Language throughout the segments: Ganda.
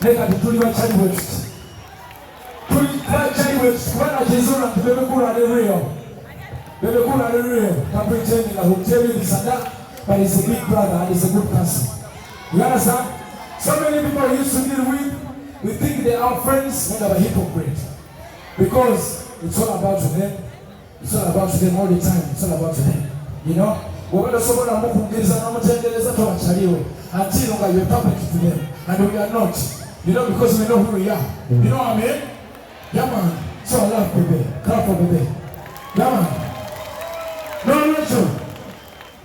Neka tuli bachali wetu. Tuli bachali wetu. Wana jizuna Bebe kula hallelujah. Bebe kula hallelujah. Can pretend that he'll tell you this and that, but he's a big brother and he's a good person. You understand? So many people used to deal with, we think they are friends, but they're hypocrite. Because it's all about them. It's all about them all the time. It's all about them. You know? Until you're perfect to them. And we are not. You know, because we know who we are. You know what I mean? Yeah, man. So I love Bebe. Clap for Bebe. Yeah, man.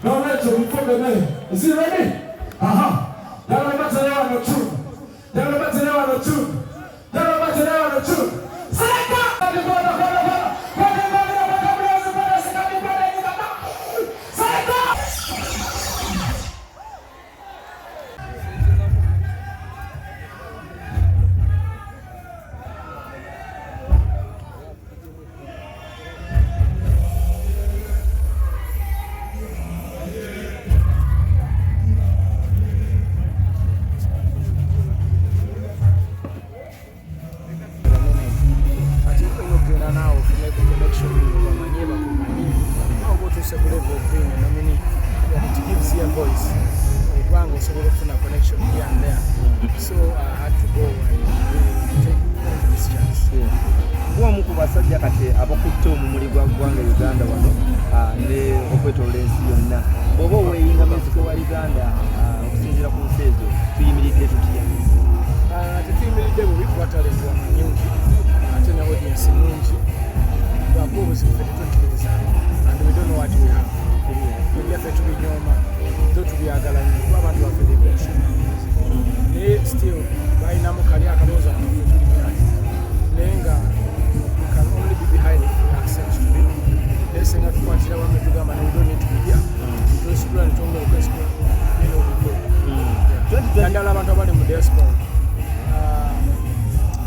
No, before Bebe. Is he ready?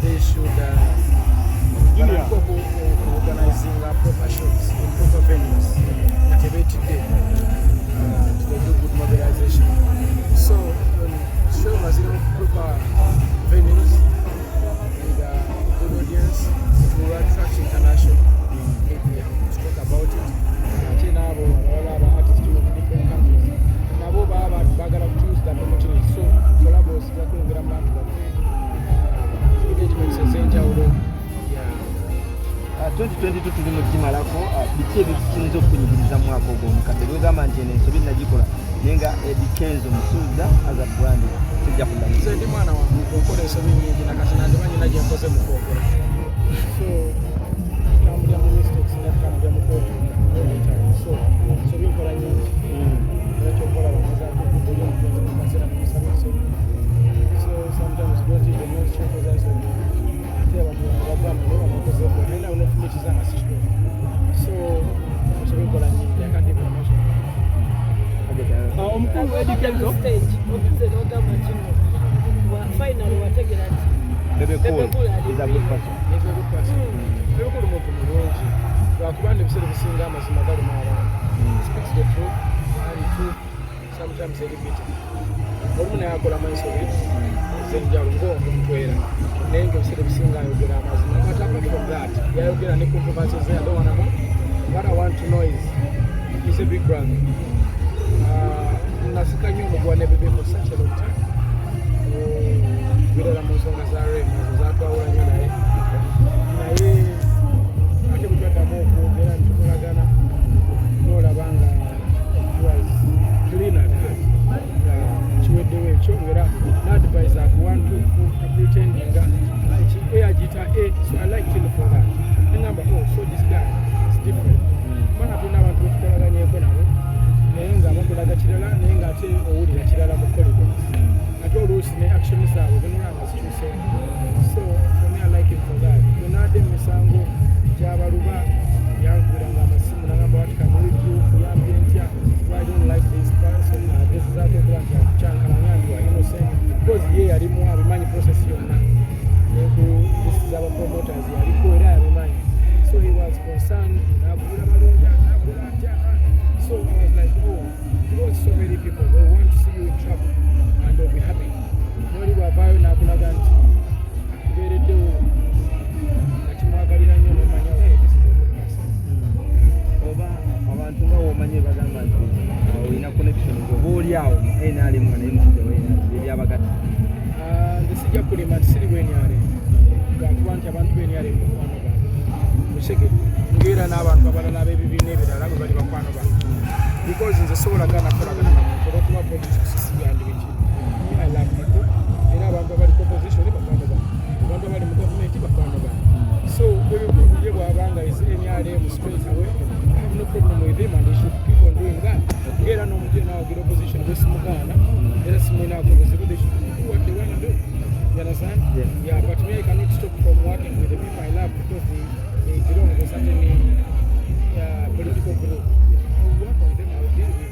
They should organizing proper shows in proper venues, activated day, to do good mobilization. So when show was in proper venues with a good audience, it will attract international media to talk about it. All our artists from different countries. Now, we have bagara choose the opportunity. So collabos like engagements essential. 2022 tuli mu jima lako biki ebikinzo okunyigiriza mwaka ogwo mukadde gwegamba nti eno ensobi nagikola nenga Kenzo musuuza as a brand tujja kuddamu nze ndi mwana wange okola ensobi nyingi nakati nandimanyi najje nkoze mu kwogera so tambulira mu mistakes natambulira mu kwogera so ensobi nkola nyingi ekyokola bamazaakukubulya omutonzi mu kaseera nemusaba ensobi so sometimes don't even know kyokoza ensobi ate abantu bagamba naye bamakozeeko naye unofumikiza nga sikiko so ensobi nkola nyingi yakati information omukulu Kenzo stage obize n'ogamba kino finally wategera nti Bebe cool is a good person. Bebe cool muntu mulungi lwakubanga ebiseera ebisinga amazima gali mu abantu speaks the truth and truth sometimes a bit olumu naye akola mansobi zenjalo ng'omutwera naye ng'ebiseera ebisinga ayogera amazima but apart from that yayogera ne controversies there. I don't want to know. What I want to know is he's a big brother. Nasika nnyo omugwa ne Bebe for such a long time. Birala mu nsonga za Rema zaatwawula nnyo naye ate bwe twaddamu okwogera ne tukolagana n'olaba nga was clean at heart. Kiweddewo ekyo era n'advise akuwantu pretending nga agita so I like him for that. Engamba so this guy is different. Mana tulina abantu betukolaganyeko nabo naye nga bakulaga kirala naye nga ate owulira kirala mu kolido ate oluusi ne action zaabwe zinulanga zikyuse so for me I like him for that yonaadde emisango gyabaluba yankubiranga amasimu nagamba what can we do kuyambye ntya I don't like this person agezaatokula nti akucyankalanya ndi wa innocent because ye yalimu abimanyi process yonna nekuzisiza abapromoters yaliko era yabimanyi so he was concerned nagula balonda nagula atya. So I was like, oh, because so many people, they want to see you in trouble and they'll be happy. Noli wabayo nakulaga nti kati ndisijja kulima tisiri bwenyale gakuba nti abantu benyale mukwano bange musege ngera n'abantu abalala ab'ebibiina ebirala bwe bali bakwano bange because nze sobolagana kolagana namuntu olwokuba politics sigandibiki I love people era abantu abali opposition bakwano bange abantu abali mu gavumenti bakwano bange so bwe bwabanga enyale mu straight away I have no problem with them and they should keep on doing that ngera n'omuntu yenna awagira opposition bwesimugana era simwinakobuzibu they should do what they want to do. You understand? Yeah, but me I cannot stop from working with the people I love because they belong to a certain political group. I will work on them, I will deal with